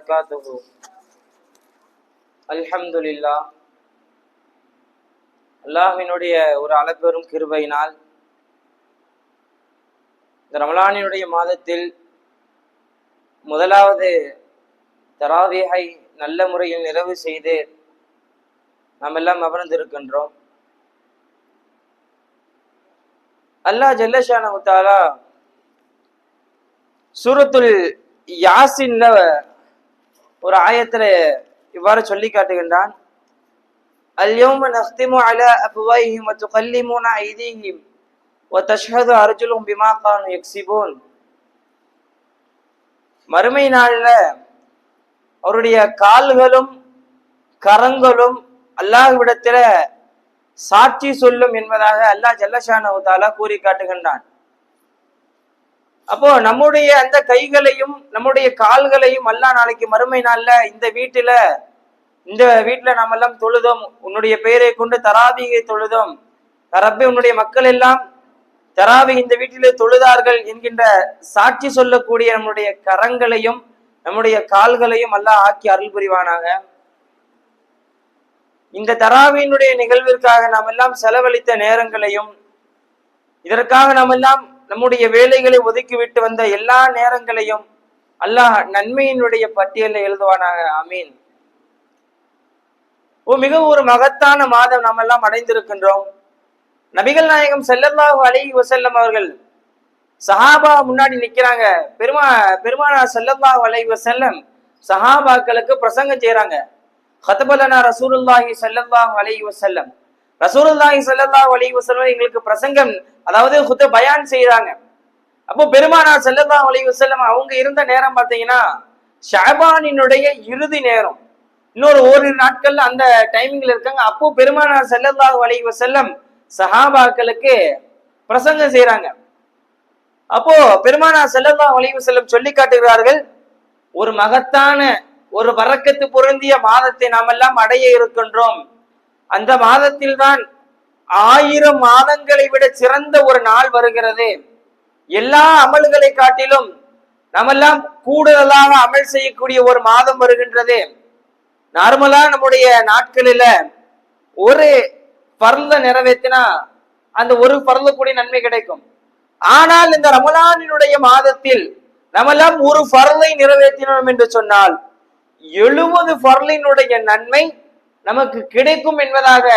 வபரகாத்துஹு. அல்ஹம்துலில்லாஹ், அல்லாஹ்வினுடைய ஒரு அளப்பெரும் கிருபையினால் இந்த ரமலானினுடைய மாதத்தில் முதலாவது தராவீஹை நல்ல முறையில் நிறைவு செய்து நாம் எல்லாம் அமர்ந்திருக்கின்றோம். அல்லாஹ் ஜல்ல ஷானஹு தஆலா சூரத்துல் யாசின்ல ஒரு ஆயத்துல இவ்வாறு சொல்லி காட்டுகின்றான். அல்யௌம நக்திமு அலா அஃப்வாஹிஹிம் வ துகல்லிமுனா ஐதீஹிம் வ தஷ்ஹது அர்ஜுலுஹும் பிமா கானூ யக்ஸிபூன். மறுமை நாளில் அவருடைய கால்களும் கரங்களும் அல்லாஹ்விடத்தில சாட்சி சொல்லும் என்பதாக அல்லாஹ் ஜல்ல ஷானஹு தஆலா கூறி காட்டுகின்றான். அப்போ நம்முடைய அந்த கைகளையும் நம்முடைய கால்களையும் அல்லாஹ் நாளைக்கு மறுமை நாள்ல இந்த வீட்டுல நாம் எல்லாம் தொழுதோம், உன்னுடைய பெயரை கொண்டு தராவீகை தொழுதோம், ரப்பே உன்னுடைய மக்கள் எல்லாம் தராவி இந்த வீட்டிலே தொழுதார்கள் என்கின்ற சாட்சி சொல்லக்கூடிய நம்முடைய கரங்களையும் நம்முடைய கால்களையும் அல்லாஹ் ஆக்கி அருள் புரிவானாக. இந்த தராவியினுடைய நிகழ்விற்காக நாம் எல்லாம் செலவழித்த நேரங்களையும் இதற்காக நாம் எல்லாம் நம்முடைய வேலைகளை ஒதுக்கிவிட்டு வந்த எல்லா நேரங்களையும் அல்லாஹ் நன்மையினுடைய பட்டியலில் எழுதுவானாக. ஆமீன். மிக ஒரு மகத்தான மாதம் நாம் எல்லாம் அடைந்திருக்கின்றோம். நபிகள் நாயகம் ஸல்லல்லாஹு அலைஹி வஸல்லம் அவர்கள் சஹாபா முன்னாடி நிக்கிறாங்க. பெருமானார் ஸல்லல்லாஹு அலைஹி வஸல்லம் சஹாபாக்களுக்கு பிரசங்கம் செய்யறாங்க. ஹதபலனா ரசூலுல்லாஹி ஸல்லல்லாஹு அலைஹி வஸல்லம், ரசூலுல்லாஹி ஸல்லல்லாஹு அலைஹி வஸல்லம் எங்களுக்கு பிரசங்கம், அதாவது பயான் செய்யறாங்க. அப்போ பெருமானார் ஸல்லல்லாஹு அலைஹி வஸல்லம் அவங்க இருந்த நேரம் பார்த்தீங்கன்னா ஷஅபானினுடைய இறுதி நேரம், இன்னொரு ஓரிரு நாட்கள்ல அந்த டைமிங்ல இருக்காங்க. அப்போ பெருமானார் ஸல்லல்லாஹு அலைஹி வஸல்லம் சஹாபாக்களுக்கு பிரசங்கம் செய்யறாங்க. அப்போ பெருமானார் ஸல்லல்லாஹு அலைஹி வஸல்லம் சொல்லி காட்டுகிறார்கள், ஒரு மகத்தான ஒரு பரக்கத்து பொருந்திய மாதத்தை நாம் எல்லாம் அடைய இருக்கின்றோம். அந்த மாதத்தில் தான் 1000 மாதங்களை விட சிறந்த ஒரு நாள் வருகிறது. எல்லா அமல்களை காட்டிலும் நாமெல்லாம் கூடுதலாக அமல் செய்யக்கூடிய ஒரு மாதம் வருகின்றது. நார்மலா நம்முடைய நாட்களில ஒரு பர்ல நிறைவேற்றினா அந்த ஒரு பர்ல கூடிய நன்மை கிடைக்கும். ஆனால் இந்த ரமலானினுடைய மாதத்தில் நம்மெல்லாம் ஒரு பர்லை நிறைவேற்றினோம் என்று சொன்னால் 70 பர்லினுடைய நன்மை நமக்கு கிடைக்கும் என்பதாக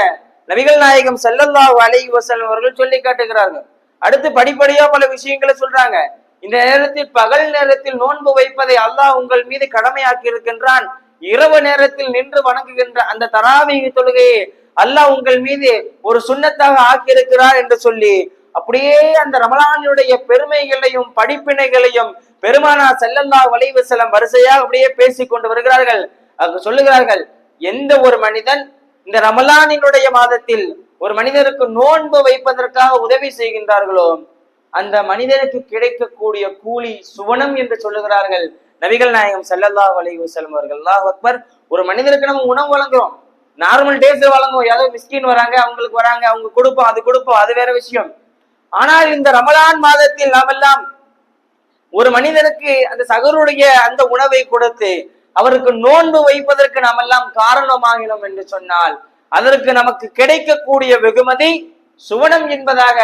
நபிகள் நாயகம் ஸல்லல்லாஹு அலைஹி வஸல்லம் அவர்கள் சொல்லி காட்டுகிறார்கள். அடுத்து படிப்படியா பல விஷயங்களை சொல்றாங்க. இந்த நேரத்தில் பகல் நேரத்தில் நோன்பு வைப்பதை அல்லாஹ் உங்கள் மீது கடமையாக்கி இருக்கின்றான். இரவு நேரத்தில் நின்று வணங்குகின்ற அந்த தராவீஹ் தொழுகையை அல்லாஹ் உங்கள் மீது ஒரு சுன்னத்தாக ஆக்கியிருக்கிறார் என்று சொல்லி அப்படியே அந்த ரமலானுடைய பெருமைகளையும் படிப்பினைகளையும் பெருமானார் ஸல்லல்லாஹு அலைஹி வஸல்லம் வரிசையாக அப்படியே பேசிக் கொண்டு வருகிறார்கள். சொல்லுகிறார்கள், எந்த ஒரு மனிதன் இந்த ரமலானினுடைய மாதத்தில் ஒரு மனிதருக்கு நோன்பு வைப்பதற்காக உதவி செய்கின்றார்களோ அந்த மனிதனுக்கு கிடைக்கக்கூடிய கூலி சுவனம் என்று சொல்லுகிறார்கள் நபிகள் நாயகம் ஸல்லல்லாஹு அலைஹி வஸல்லம் அவர்கள். அல்லாஹ் அக்பர். ஒரு மனிதருக்கு நம்ம உணவு வழங்குறோம், நார்மல் டேஸ்ல வழங்குவோம், யாராவது மிஸ்கின் வராங்க அவங்களுக்கு வராங்க அவங்க கொடுப்போம், அது வேற விஷயம். ஆனால் இந்த ரமலான் மாதத்தில் நாம் எல்லாம் ஒரு மனிதனுக்கு அந்த சகருடைய அந்த உணவை கொடுத்து அவருக்கு நோன்பு வைப்பதற்கு நாம் எல்லாம் காரணமாகினோம் என்று சொன்னால் அதற்கு நமக்கு கிடைக்கக்கூடிய வெகுமதி சுவனம் என்பதாக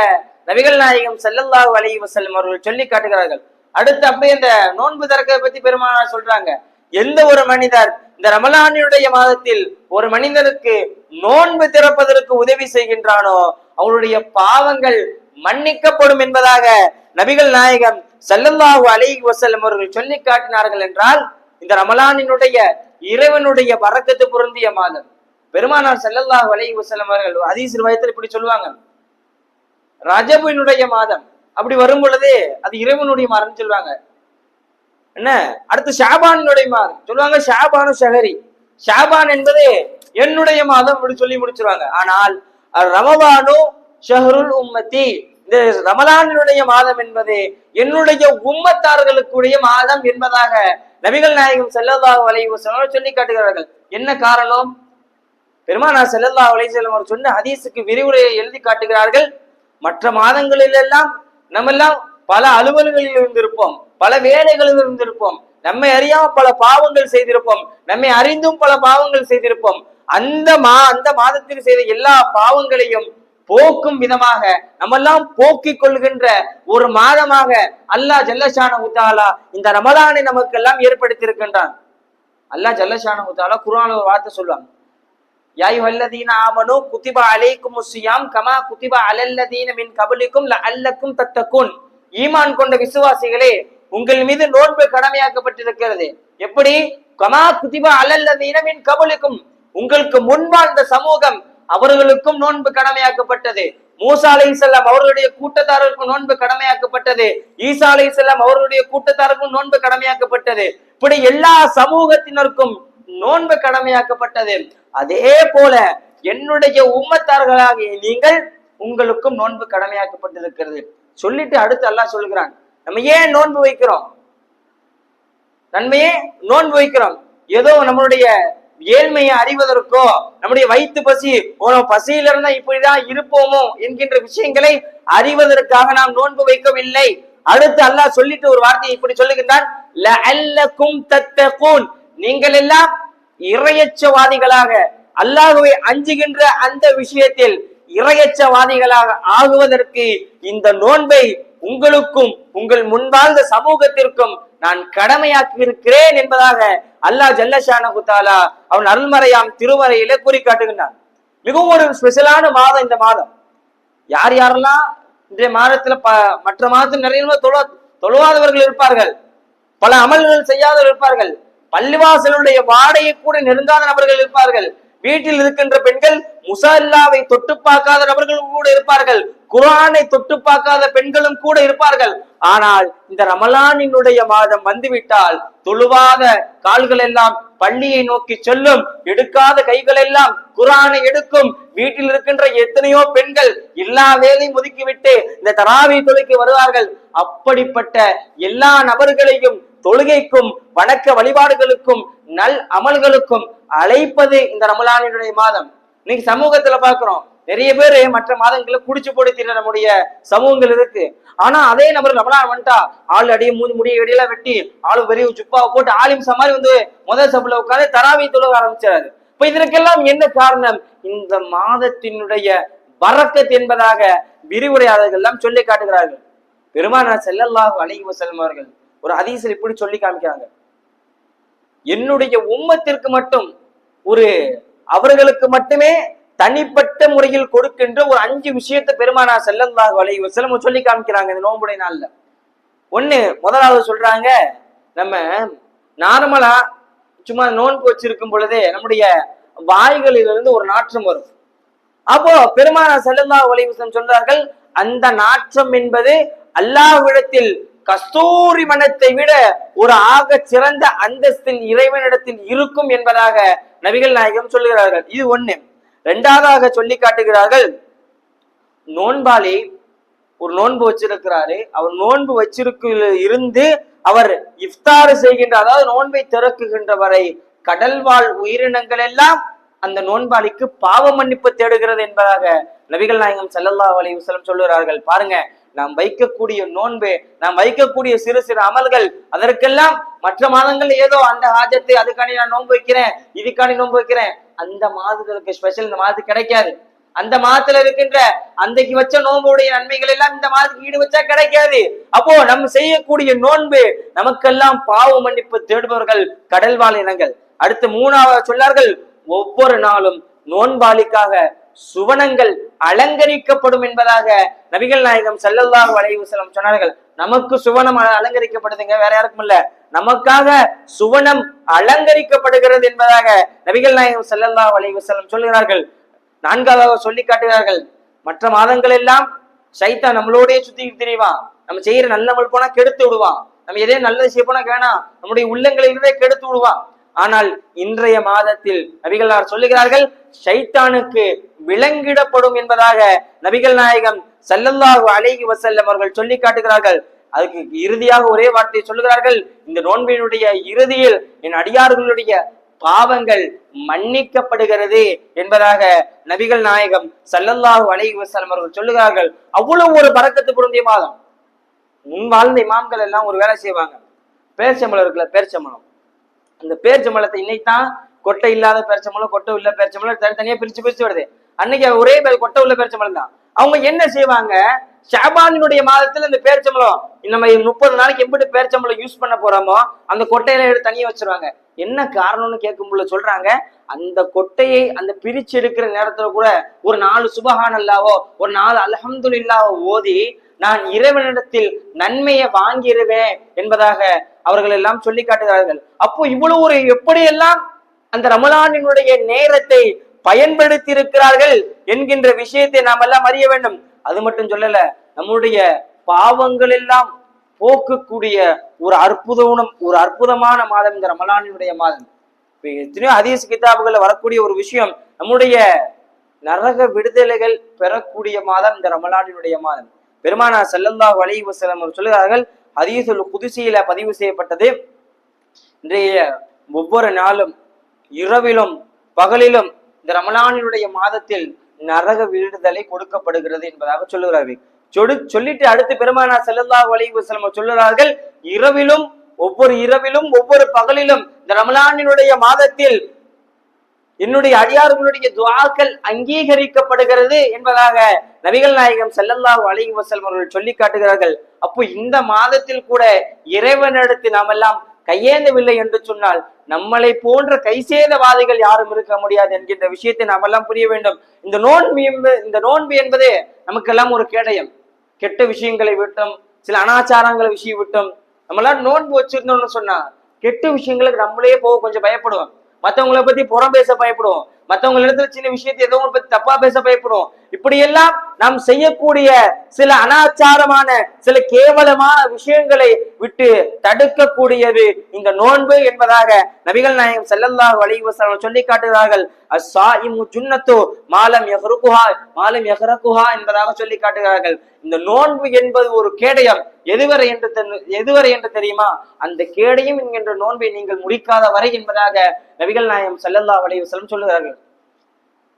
நபிகள் நாயகம் ஸல்லல்லாஹு அலைஹி வஸல்லம் அவர்கள் சொல்லி காட்டுகிறார்கள். அடுத்து அப்படியே இந்த நோன்பு திறக்கை பத்தி பெருமானார் சொல்றாங்க, எந்த ஒரு மனிதர் இந்த ரமலானுடைய மாதத்தில் ஒரு மனிதனுக்கு நோன்பு திறப்பதற்கு உதவி செய்கின்றானோ அவருடைய பாவங்கள் மன்னிக்கப்படும் என்பதாக நபிகள் நாயகம் ஸல்லல்லாஹு அலைஹி வஸல்லம் அவர்கள் சொல்லி காட்டினார்கள். என்றால் இந்த ரமலானினுடைய இறைவனுடைய பரக்கத்து பொருந்திய மாதம். பெருமானார் ஸல்லல்லாஹு அலைஹி வஸல்லம் அவர்கள் ஹதீஸ் ரிவாயத்தில் இப்படி சொல்லுவாங்க, ரஜபினுடைய மாதம் அப்படி வரும் பொழுது அது இறைவனுடைய மாதம் சொல்லுவாங்க. என்ன அடுத்து ஷாபானுடைய மாதம் சொல்லுவாங்க, ஷாபானு ஷஹரி, ஷாபான் என்பது என்னுடைய மாதம் அப்படி சொல்லி முடிச்சிருவாங்க. ஆனால் ரமலானு ஷஹருல் உம்மத்தி, இந்த ரமலானுடைய மாதம் என்பது என்னுடைய உம்மத்தார்களுக்குரிய மாதம் என்பதாக நபிகள் நாயகம் ஸல்லல்லாஹு அலைஹி வஸல்லம் சொல்லி காட்டுகிறார்கள். என்ன காரணம்? பெருமானார் ஸல்லல்லாஹு அலைஹி வஸல்லம் அவர் சொன்ன ஹதீஸுக்கு விரிவுரையை எழுதி காட்டுகிறார்கள். மற்ற மாதங்களில் எல்லாம் நம்ம எல்லாம் பல அலுவல்களில் இருந்திருப்போம், பல வேலைகளில் இருந்திருப்போம். நம்மை அறியாம பல பாவங்கள் செய்திருப்போம், நம்மை அறிந்தும் பல பாவங்கள் செய்திருப்போம். அந்த மாதத்தில் செய்த எல்லா பாவங்களையும் போக்கும் விதமாக நம்மெல்லாம் போக்கிக் கொள்கின்ற ஒரு மாதமாக அல்லாஹ் ஜல்லஷானஹு தஆலா இந்த ரமலானை நமக்கு எல்லாம் ஏற்படுத்தி இருக்கின்றான். அல்லாஹ் ஜல்லஷானஹு தஆலா குர்ஆன்ல ஒரு வார்த்தை சொல்லுவாங்க, யா அய்யுஹல்லதீன ஆமனூ குதிப அலைக்குமுஸ் ஸியாம் கமா குதிப அலல்லதீன மின் கப்லிக்கும் லஅல்லக்கும் தத்தகுன். ஈமான் கொண்ட விசுவாசிகளே, உங்கள் மீது நோன்பு கடமையாக்கப்பட்டிருக்கிறது. எப்படி? கமா குதிப அலல்லதீன மின் கப்லிக்கும், உங்களுக்கு முன்வாழ்ந்த சமூகம் அவர்களுக்கும் நோன்பு கடமையாக்கப்பட்டது. மூசா அலைஹிஸ்ஸலாம் அவர்களுடைய கூட்டத்தாருக்கும் நோன்பு கடமையாக்கப்பட்டது. ஈசா அலைஹிஸ்ஸலாம் அவர்களுடைய கூட்டத்தாருக்கும் நோன்பு கடமையாக்கப்பட்டது. இப்படி எல்லா சமூகத்தினருக்கும் நோன்பு கடமையாக்கப்பட்டது. அதே போல என்னுடைய உம்மத்தார்களாகிய நீங்கள் உங்களுக்கும் நோன்பு கடமையாக்கப்பட்டிருக்கிறது. சொல்லிட்டு அடுத்து அல்லாஹ் சொல்லுகிறான், நம்ம ஏன் நோன்பு வைக்கிறோம்? நன்மையே நோன்பு வைக்கிறோம். ஏதோ நம்மளுடைய ஏழ்மையை அறிவதற்கோ, நம்முடைய வயிற்று பசி, பசியில இருந்தா இப்படிதான் இருப்போமோ என்கின்ற விஷயங்களை அறிவதற்காக நாம் நோன்பு வைக்கவில்லை. அடுத்து அல்லாஹ் சொல்லிட்டு ஒரு வார்த்தையை இப்படி சொல்லுகின்றான், லஅல்லக்கும் தத்தகூன், நீங்கள் எல்லாம் இறையச்சவாதிகளாக, அல்லாஹ்வை அஞ்சுகின்ற அந்த விஷயத்தில் இறையச்சவாதிகளாக ஆகுவதற்கு இந்த நோன்பை உங்களுக்கும் உங்கள் முன்வாழ்ந்த சமூகத்திற்கும் நான் கடமையாக்கி இருக்கிறேன் என்பதாக அல்லாஹ் ஜல்லஷானஹு தஆலா அவன் அருள்மறையாம் திருமறையில கூறி காட்டுகின்றான். மிகவும் ஒரு ஸ்பெஷலான மாதம் இந்த மாதம். யார் யாரெல்லாம் இன்றைய மாதத்துல மற்ற மாதத்தில் நிறைய தொழுவாதவர்கள் இருப்பார்கள், பல அமல்கள் செய்யாதவர்கள் இருப்பார்கள், பள்ளிவாசலுடைய வாடையை கூட நெருங்காத நபர்கள் இருப்பார்கள், வீட்டில் இருக்கின்ற பெண்கள் முஸல்லாவை தொட்டு பார்க்காத நபர்களும் கூட இருப்பார்கள், குர்ஆனை தொட்டு பார்க்காத பெண்களும் கூட இருப்பார்கள். ஆனால் இந்த ரமலானினுடைய மாதம் வந்துவிட்டால் தொழுவாத கால்கள் எல்லாம் பள்ளியை நோக்கி செல்லும், எடுக்காத கைகள் எல்லாம் குர்ஆனை எடுக்கும். வீட்டில் இருக்கின்ற எத்தனையோ பெண்கள் எல்லா வேலையும் ஒதுக்கிவிட்டு இந்த தராவி தொழுகைக்கு வருவார்கள். அப்படிப்பட்ட எல்லா நபர்களையும் தொழுகைக்கும் வணக்க வழிபாடுகளுக்கும் நல் அமல்களுக்கும் அழைப்பது இந்த ரமலானினுடைய மாதம். இன்னைக்கு சமூகத்துல பாக்குறோம், நிறைய பேரு மற்ற மாதங்களை குடிச்சு போடுத்தின நம்முடைய சமூகங்கள் இருக்கு. ஆனா அதே நபர் ரமலான் வந்துட்டா ஆள் அடிய முடிய இடையில வெட்டி ஆளு பெரிய சுப்பாவை போட்டு ஆலிம்சா மாதிரி வந்து முதல் சபையில உட்காந்து தராவி தொழுக ஆரம்பிச்சாரு. இப்ப இதற்கெல்லாம் என்ன காரணம்? இந்த மாதத்தினுடைய பரக்கத் என்பதாக விரிவுரையாளர்கள் எல்லாம் சொல்லி காட்டுகிறார்கள். பெருமானார் ஸல்லல்லாஹு அலைஹி வஸல்லம் அவர்கள் ஒரு ஹதீஸில் இப்படி சொல்லி காமிக்கிறாங்க, என்னுடைய உம்மத்திற்கு மட்டும் அவர்களுக்கு மட்டுமே தனிப்பட்ட முறையில் கொடுக்கின்ற ஒரு 5 விஷயத்தை பெருமானார் ஸல்லல்லாஹு அலைஹி வஸல்லம் சொல்லி காமிக்கிறாங்க இந்த நோன்புடைய நாள்ல. முதலாவது சொல்றாங்க, நம்ம நார்மலா சும்மா நோன்பு வச்சிருக்கும் பொழுதே நம்முடைய வாய்களிலிருந்து ஒரு நாற்றம் வரும். அப்போ பெருமானார் ஸல்லல்லாஹு அலைஹி வஸல்லம் சொல்றார்கள், அந்த நாற்றம் என்பது அல்லாஹ்விடத்தில் கஸ்தூரி மனத்தை விட ஒரு ஆக சிறந்த அந்தஸ்தில் இறைவனிடத்தில் இருக்கும் என்பதாக நபிகள் நாயகம் சொல்லுகிறார்கள். இது ஒண்ணு. இரண்டாவதாக சொல்லி காட்டுகிறார்கள், நோன்பாளி ஒரு நோன்பு வச்சிருக்கிறாரு, அவர் நோன்பு இருந்து அவர் இஃப்தார் செய்கின்ற, அதாவது நோன்பை திறக்குகின்ற வரை கடல்வாழ் உயிரினங்கள் எல்லாம் அந்த நோன்பாளிக்கு பாவ மன்னிப்பு தேடுகிறது என்பதாக நபிகள் நாயகம் ஸல்லல்லாஹு அலைஹி வஸல்லம் சொல்லுகிறார்கள். பாருங்க, நாம் வைக்கக்கூடிய நோன்பு, நாம் வைக்கக்கூடிய சிறு சிறு அமல்கள், அதற்கெல்லாம் மற்ற மாதங்கள் ஏதோ அந்த ஹாஜத்தை அதுக்காண்டி நான் நோன்பு வைக்கிறேன், இதுக்காண்டி நோன்பு வைக்கிறேன், அந்த மாதத்துக்கு ஸ்பெஷல் இந்த மாதத்துக்கு கிடைக்காது. அந்த மாதத்துல இருக்கின்ற அன்றைக்கு வச்ச நோன்புடைய நன்மைகள் எல்லாம் இந்த மாதத்துக்கு ஈடு வச்சா கிடைக்காது. அப்போ நம்ம செய்யக்கூடிய நோன்பு நமக்கெல்லாம் பாவ மன்னிப்பு தேடுபவர்கள் கடல்வாழ் இனங்கள். அடுத்து மூணாவது சொன்னார்கள், ஒவ்வொரு நாளும் நோன்பாளிக்காக சுவனங்கள் அலங்கரிக்கப்படும் என்பதாக நபிகள் நாயகம் ஸல்லல்லாஹு அலைஹி வஸல்லம் சொன்னார்கள். நமக்கு சுவனம் அலங்கரிக்கப்படுதுங்க, வேற யாருக்கும் இல்ல, நமக்காக சுவனம் அலங்கரிக்கப்படுகிறது என்பதாக நபிகள் நாயகம் ஸல்லல்லாஹு அலைஹி வஸல்லம் சொல்கிறார்கள். நான்காவதாக சொல்லி காட்டுகிறார்கள், மற்ற மாதங்கள் எல்லாம் ஷைத்தான் நம்மளோடய சுத்தி திரிவான், நம்ம செய்யற நல்ல அமல் போனா கெடுத்து விடுவான், நம்ம எதே நல்லது செய்ய போனா வேணாம் நம்முடைய உள்ளங்களிலிருந்தே கெடுத்து விடுவான். ஆனால் இன்றைய மாதத்தில் நபிகளார் சொல்லுகிறார்கள், ஷைத்தானுக்கு விலங்கிடப்படும் என்பதாக நபிகள் நாயகம் ஸல்லல்லாஹு அலைஹி வஸல்லம் அவர்கள் சொல்லி காட்டுகிறார்கள். அதுக்கு இறுதியாக ஒரே வார்த்தையை சொல்லுகிறார்கள், இந்த நோன்பினுடைய இறுதியில் என் அடியார்களுடைய பாவங்கள் மன்னிக்கப்படுகிறது என்பதாக நபிகள் நாயகம் ஸல்லல்லாஹு அலைஹி வஸல்லம் அவர்கள் சொல்லுகிறார்கள். அவ்வளவு ஒரு பரக்கத்து பொருந்திய மாதம். முன் வாழ்ந்த இமாம்கள் எல்லாம் ஒரு வேலை செய்வாங்க, பேர்ச்சம்பளம் இருக்குல்ல, பேர்ச்சம்பளம், அந்த பேர்ச்சம்பளத்தை இன்னைக்கு தான் கொட்டை இல்லாத பேர்ச்சம்பளம், கொட்டை உள்ள பேர்ச்சம்பளம் தனித்தனியா பிரிச்சு வருது. அன்னைக்கு ஒரே கொட்டை உள்ள பேர்ச்சம்பளம் தான். அவங்க என்ன செய்வாங்க, ஷாபானினுடைய மாதத்துல இந்த பேர்ச்சம்பளம் நம்ம 30 நாளைக்கு எப்படி பேர்ச்சம்பளம் யூஸ் பண்ண போறோமோ அந்த கொட்டையில எடுத்து தனியா வச்சிருவாங்க. என்ன காரணம்னு கேட்கும்போது சொல்றாங்க, அந்த கொட்டையை அந்த பிரிச்சு எடுக்கிற நேரத்துல கூட ஒரு 4 சுபஹானல்லாவோ ஒரு 4 அல்ஹம்துலில்லாஹ்வோ ஓதி நான் இறைவனிடத்தில் நன்மையை வாங்கிடுவேன் என்பதாக அவர்கள் எல்லாம் சொல்லி காட்டுகிறார்கள். அப்போ இவ்வளவு ஒரு எப்படியெல்லாம் அந்த ரமலானினுடைய நேரத்தை பயன்படுத்தி இருக்கிறார்கள் என்கின்ற விஷயத்தை நாம் எல்லாம் அறிய வேண்டும். அது மட்டும் சொல்லல, நம்முடைய பாவங்கள் எல்லாம் போக்கக்கூடிய ஒரு அற்புதமான மாதம் இந்த ரமலானினுடைய மாதம். எத்தனையோ ஹதீஸ் கிதாபுகள்ல வரக்கூடிய ஒரு விஷயம், நம்முடைய நரக விடுதலைகள் பெறக்கூடிய மாதம் இந்த ரமலானினுடைய மாதம். பெருமானார் ஸல்லல்லாஹு அலைஹி வஸல்லம் சொல்லுகிறார்கள், ஹதீஸுல் குதுஸியில பதிவு செய்யப்பட்டது, இன்றைய ஒவ்வொரு நாளும் இரவிலும் பகலிலும் இந்த ரமலானினுடைய மாதத்தில் நரக விடுதலை கொடுக்கப்படுகிறது என்பதாக சொல்லுகிறார்கள். சொல்லிட்டு அடுத்து பெருமானார் ஸல்லல்லாஹு அலைஹி வஸல்லம் சொல்லுகிறார்கள், ஒவ்வொரு இரவிலும் ஒவ்வொரு பகலிலும் இந்த ரமலானினுடைய மாதத்தில் என்னுடைய அடியார்களுடைய துஆக்கள் அங்கீகரிக்கப்படுகிறது என்பதாக நபிகள் நாயகம் ஸல்லல்லாஹு அலைஹி வஸல்லம் அவர்கள் சொல்லி காட்டுகிறார்கள். அப்போ இந்த மாதத்தில் கூட இறைவனிடத்தில் நாம் எல்லாம் கையேந்தவில்லை என்று சொன்னால் நம்மளை போன்ற கைசேதவாதிகள் யாரும் இருக்க முடியாது என்கின்ற விஷயத்தை நாம் எல்லாம் புரிய வேண்டும். இந்த நோன்பு என்பது நமக்கெல்லாம் ஒரு கேடயம். கெட்ட விஷயங்களை விட்டும் சில அனாச்சாரங்களை விஷயம் விட்டும் நம்மளாம் நோன்பு வச்சிருந்தோம்னு சொன்னா கெட்ட விஷயங்களுக்கு நம்மளே போக கொஞ்சம் பயப்படுவோம். மற்றவங்களை பத்தி புறம் பேச பயப்படுவோம். மற்றவங்க இடத்துல சின்ன விஷயத்தை ஏதோ பத்தி தப்பா பேச பயப்படுவோம். இப்படியெல்லாம் நாம் செய்யக்கூடிய சில அனாச்சாரமான சில கேவலமான விஷயங்களை விட்டு தடுக்கக்கூடியது இந்த நோன்பு என்பதாக நபிகள் நாயகம் ஸல்லல்லாஹு அலைஹி வஸல்லம் சொல்லி காட்டுகிறார்கள். அஸ்ஸாயிமு ஜுன்னத்து மாலம் யஹ்ரகுஹா என்பதாக சொல்லி காட்டுகிறார்கள். இந்த நோன்பு என்பது ஒரு கேடயம். எதுவரை என்று தெரியுமா? அந்த கேடயம் என்கின்ற நோன்பை நீங்கள் முடிக்காத வரை என்பதாக நபிகள் நாயகம் ஸல்லல்லாஹு அலைஹி வஸல்லம் சொல்லுகிறார்கள்.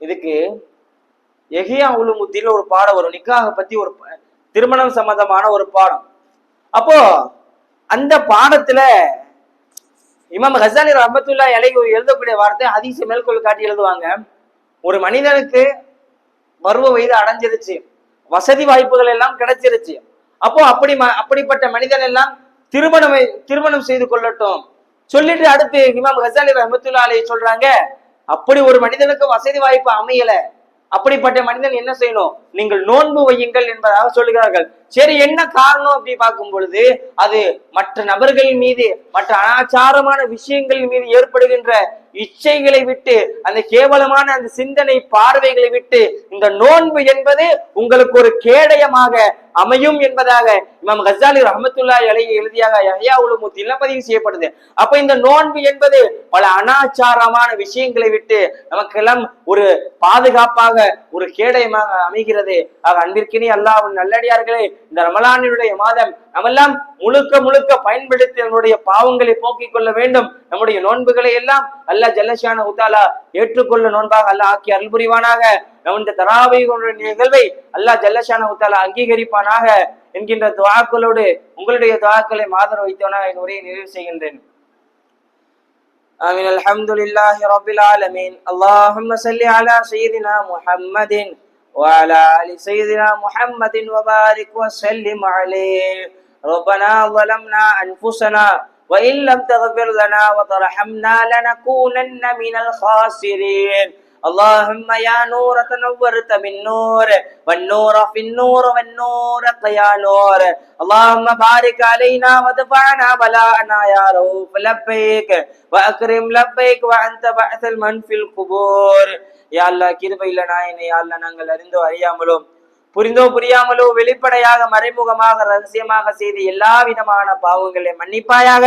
இதுக்கு எஹியா உலுமுத்தீன்ல ஒரு பாடம் வரும், நிக்காக பத்தி ஒரு திருமணம் சம்பந்தமான ஒரு பாடம். அப்போ அந்த பாடத்துல இமாம் கஸாலி ரஹ்மத்துல்லாஹி அலைஹி எழுதக்கூடிய வார்த்தை ஹதீஸை மேற்கோள் காட்டி எழுதுவாங்க. ஒரு மனிதனுக்கு பருவ வயது அடைஞ்சிருச்சு, வசதி வாய்ப்புகள் எல்லாம் கிடைச்சிருச்சு. அப்போ அப்படிப்பட்ட மனிதன் எல்லாம் திருமணம் செய்து கொள்ளட்டும் சொல்லிட்டு அடுத்து இமாம் கஸாலி ரஹ்மத்துல்லாஹி அலைஹி சொல்றாங்க, அப்படி ஒரு மனிதனுக்கு வசதி வாய்ப்பு அமையல, அப்படிப்பட்ட மனிதன் என்ன செய்யணும்? நீங்கள் நோன்பு வையுங்கள் என்பதாக சொல்லுகிறார்கள். சரி, என்ன காரணம் அப்படி பார்க்கும் பொழுது அது மற்ற நபர்கள் மீது மற்ற அனாச்சாரமான விஷயங்கள் மீது ஏற்படுகின்ற இச்சைகளை விட்டு அந்த கேவலமான அந்த சிந்தனை பார்வைகளை விட்டு இந்த நோன்பு என்பது உங்களுக்கு ஒரு கேடயமாக அமையும் என்பதாக இமாம் கஸாலி ரஹ்மத்துல்லாஹி அலைஹி எழுதியாக யஹ்யா உலுமுத்தீன்ல பதிவு செய்யப்படுது. அப்ப இந்த நோன்பு என்பது பல அனாச்சாரமான விஷயங்களை விட்டு நமக்கெல்லாம் ஒரு பாதுகாப்பாக ஒரு கேடயமாக அமைகிறது. ஆக அன்பிற்கினி அல்லாஹ்வின் நல்லடியார்களே, இந்த ரமலானினுடைய மாதம் நம்மெல்லாம் முழுக்க பயன்படுத்தி நம்முடைய பாவங்களை போக்கிக் கொள்ள வேண்டும். நம்முடைய நோன்புகளை எல்லாம் அல்லாஹ் ஜல்லஷானஹு தஆலா ஏற்றுக்கொள்ள நோன்பாக அல்லாஹ் ஆக்கி அருள் புரிவானாக. இந்த தராவீஹ் நிகழ்வை அல்லாஹ் ஜல்லஷானஹு தஆலா அங்கீகரிப்பானாக என்கின்ற துஆக்களோடு உங்களுடைய துஆக்களை மாதர் வைத்தவனாக என் உரையை நிறைவு செய்கின்றேன். ஆமீன். அல்ஹம்துலில்லாஹி ரப்பில் ஆலமீன். அல்லாஹும்ம ஸல்லி அலா சய்யிதினா முஹம்மதின் وعلى آل سيدنا محمد وبارك وسلم عليه. ربنا ظلمنا أنفسنا وإن لم تغفر لنا وترحمنا لنكونن من الخاسرين. اللهم يا نور تنورت من نور والنور في النور والنور يا نور. اللهم بارك علينا ودفعنا بلاءنا يا رؤوف لبيك وأكرم لبيك وأنت بعث المن في القبور. யா அல்லாஹ் கிருபையுள்ள நாயனே, யா அல்லாஹ் நாங்கள் அறிந்தோ அறியாமலோ புரிந்தோ புரியாமலோ வெளிப்படையாக மறைமுகமாக ரகசியமாக செய்த எல்லா விதமான பாவங்களை மன்னிப்பாயாக.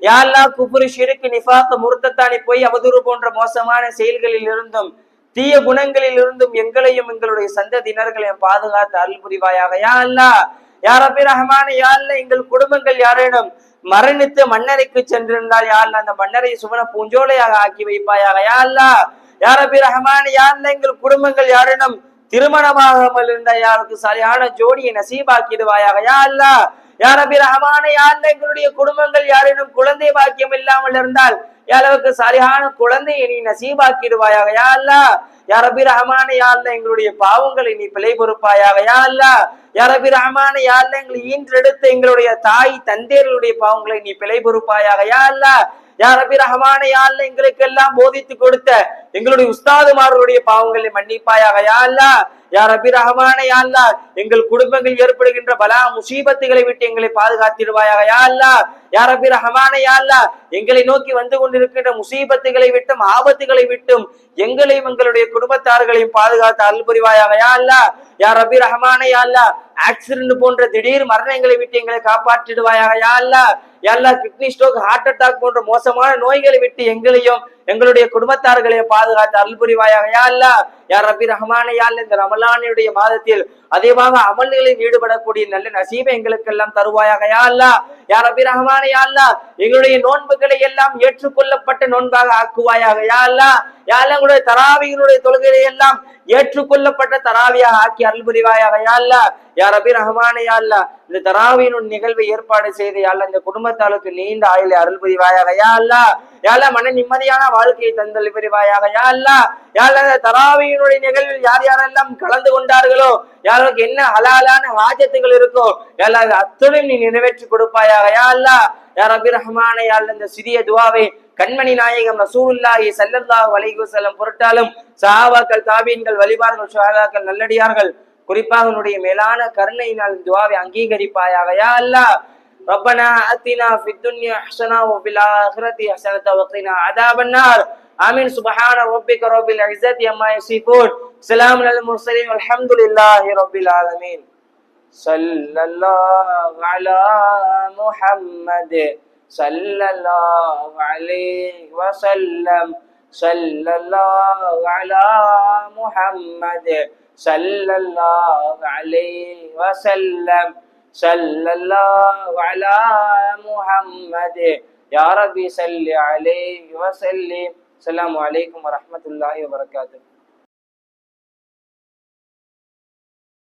யா அல்லாஹ் குஃப்ர் ஷிர்க் நிஃபாக் முர்த்தத்தானி போய் அவதூறு போன்ற மோசமான செயல்களில் இருந்தும் தீய குணங்களில் இருந்தும் எங்களையும் எங்களுடைய சந்ததியினர்களையும் பாதுகாத்து அருள் புரிவாயாக. யா அல்லாஹ் யா ரப்பி ரஹ்மான், யா அல்லாஹ் எங்கள் குடும்பங்கள் யாரேனும் மரணித்து மண்ணறைக்கு சென்றிருந்தால் யா அல்லாஹ் அந்த மண்ணறை சுவன பூஞ்சோலையாக ஆக்கி வைப்பாயாக. யா அல்லாஹ் யா ரப்பி ரஹ்மான், யா அல்லாஹ் எங்கள் குடும்பங்கள் யாரேனும் திருமணமாகாமல் இருந்த யாருக்கு சரியான ஜோடியை நசீபாக்கிடுவாயாக. யா அல்லாஹ் யா ரப்பி ரஹ்மானே யா அல்லாஹ் எங்களுடைய குடும்பங்கள் யாரேனும் குழந்தை பாக்கியம் இல்லாமல் இருந்தால் அளவுக்கு சரியான குழந்தையை நீ நசீபாக்கிடுவாயாக யா அல்லாஹ். யா ரப்பி ரஹ்மானே யா அல்லாஹ் எங்களுடைய பாவங்களை நீ பிழை பொறுப்பாயாக யா அல்லாஹ். யா ரப்பி ரஹ்மானே யா அல்லாஹ் எங்களை ஈன்றெடுத்த எங்களுடைய தாய் தந்தையர்களுடைய பாவங்களை நீ பிழை பொறுப்பாயாக யா அல்லாஹ். யா ரப்பி ரஹ்மானே யா அல்லாஹ் எங்களுக்கு எல்லாம் போதித்து கொடுத்த எங்களுடைய உஸ்தாதுமார்களுடைய பாவங்களை மன்னிப்பாயாக யா அல்லாஹ். யா ரப்பி ரஹ்மானே யா அல்லாஹ் எங்கள் குடும்பங்கள் ஏற்படுகின்ற பலா முசீபத்துகளை விட்டு எங்களை பாதுகாத்திடுவாயாக யா அல்லாஹ். யா ரப்பி ரஹ்மானே யா அல்லாஹ் எங்களை நோக்கி வந்து கொண்டிருக்கின்ற முசீபத்துகளை விட்டும் ஆபத்துகளை விட்டும் எங்களையும் எங்களுடைய குடும்பத்தார்களையும் பாதுகாத்து அருள் புரிவாயாக யா அல்லாஹ். யா ரப்பி ரஹ்மானே யா அல்லாஹ் ஆக்சிடென்ட் போன்ற திடீர் மரணங்களை விட்டு எங்களை காப்பாற்றிடுவாயாக யா அல்லாஹ். யா அல்லாஹ் கிட்னி ஸ்ட்ரோக் ஹார்ட் அட்டாக் போன்ற மோசமான நோய்களை விட்டு எங்களையும் எங்களுடைய குடும்பத்தார்களையும் பாதுகாத்து அருள் புரிவாயாக யா அல்லாஹ். யா ரப்பி ரஹ்மானே யா அல்லாஹ் இந்த ரமலானுடைய மாதத்தில் அதிகமாக அமல்களில் ஈடுபடக்கூடிய நல்ல நசீபை எங்களுக்கு எல்லாம் தருவாயாக யா அல்லாஹ். யா ரப்பி ரஹ்மானே யா அல்லாஹ் எங்களுடைய நோன்புகளை எல்லாம் ஏற்றுக்கொள்ளப்பட்ட நோன்பாக ஆக்குவாயாக யா அல்லாஹ். யா அல்லாஹ் எங்களுடைய தராவிகளுடைய தொழுகைகளை எல்லாம் ஏற்றுக்கொள்ளப்பட்ட தராவியாக ஆக்கி அருள் புரிவாயாக யா அல்லாஹ். யா ரப்பி ரஹ்மானே யா அல்லாஹ் இந்த தராவியின் நிகழ்வை ஏற்பாடு செய்து யா அல்லாஹ் இந்த குடும்பத்தாளுக்கு நீண்ட ஆயுளை அருள் புரிவாயாக யா அல்லாஹ். யா அல்லாஹ் மன நிம்மதியான வாழ்க்கையை தந்தல் புரிவாயாக யா அல்லாஹ். யா அல்லாஹ் இந்த தராவியினுடைய நிகழ்வில் யார் யாரெல்லாம் கலந்து கொண்டார்களோ யாருக்கு என்ன ஹலாலான ஹாஜத்துகள் இருக்கோ யா அல்லாஹ் அத்துடன் நீ நிறைவேற்றி கொடுப்பாயாக யா அல்லாஹ். யா ரப்பி ரஹ்மானே யா அல்லாஹ் இந்த சிறிய துஆவை கண்மணி நாயகம் ரசூலுல்லாஹி ஸல்லல்லாஹு அலைஹி வஸல்லம் பொருட்டாலும் சஹாபாக்கள் தாபீன்கள் வலிமார்கள் ஷுஹதாக்கள் நல்லடியார்கள் குறிப்பாக உன்னுடைய மேலான கருணையினால் துஆவை அங்கீகரிப்பாயாக யா அல்லாஹ். ரப்பனா அத்தினா ஃபித் துன்யா ஹஸனா வ ஃபில் ஆখিরাতি ஹஸனத வ கினா அஸாபன் நார். ஆமீன். சுப்ஹான ரப்பிக ரப்பில் இஸ்ஸத்தி அம்மா யசிஃபூன். ஸலாமுன் அலல் முர்ஸலீன் வல்ஹம்துலில்லாஹி ரப்பில் ஆலமீன். ஸல்லல்லாஹு அலா முஹம்மத் ஸல்லல்லாஹு அலைஹி வஸல்லம். ஸல்லல்லாஹு அலா முஹம்மத் ஸல்லல்லாஹு அலைஹி வஸல்லம். ஸல்லல்லாஹு அலா முஹம்மத் யா ரப்பி ஸல்லி அலைஹி வஸல்லிம். அஸ்ஸலாமு அலைக்கும் வரஹ்மத்துல்லாஹி வபரகாத்துஹு.